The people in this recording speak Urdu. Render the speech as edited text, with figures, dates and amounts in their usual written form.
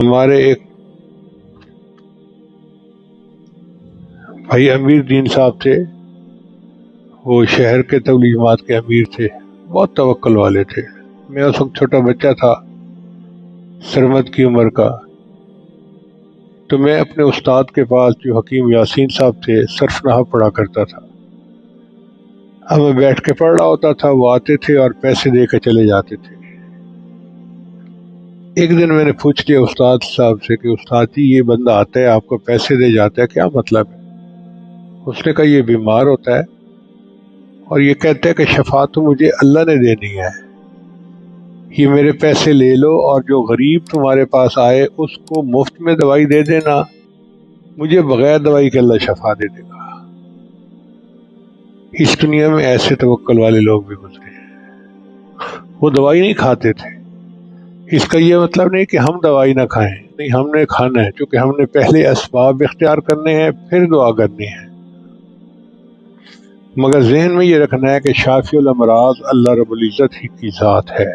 ہمارے ایک بھائی امیر دین صاحب تھے، وہ شہر کے تبلیغات کے امیر تھے، بہت توکل والے تھے۔ میں اس وقت چھوٹا بچہ تھا، سرمد کی عمر کا، تو میں اپنے استاد کے پاس جو حکیم یاسین صاحب تھے صرف نحو پڑھا کرتا تھا۔ اب میں بیٹھ کے پڑھ رہا ہوتا تھا، وہ آتے تھے اور پیسے دے کے چلے جاتے تھے۔ ایک دن میں نے پوچھ لیا استاد صاحب سے کہ استاد جی یہ بندہ آتا ہے آپ کو پیسے دے جاتا ہے، کیا مطلب ہے؟ اس نے کہا یہ بیمار ہوتا ہے اور یہ کہتا ہے کہ شفا تو مجھے اللہ نے دینی ہے، یہ میرے پیسے لے لو اور جو غریب تمہارے پاس آئے اس کو مفت میں دوائی دے دینا، مجھے بغیر دوائی کے اللہ شفا دے دے گا۔ اس دنیا میں ایسے توکل والے لوگ بھی گزرے ہیں، وہ دوائی نہیں کھاتے تھے۔ اس کا یہ مطلب نہیں کہ ہم دوائی نہ کھائیں، نہیں، ہم نے کھانا ہے، چونکہ ہم نے پہلے اسباب اختیار کرنے ہیں پھر دعا کرنی ہے، مگر ذہن میں یہ رکھنا ہے کہ شافی الامراض اللہ رب العزت ہی کی ذات ہے۔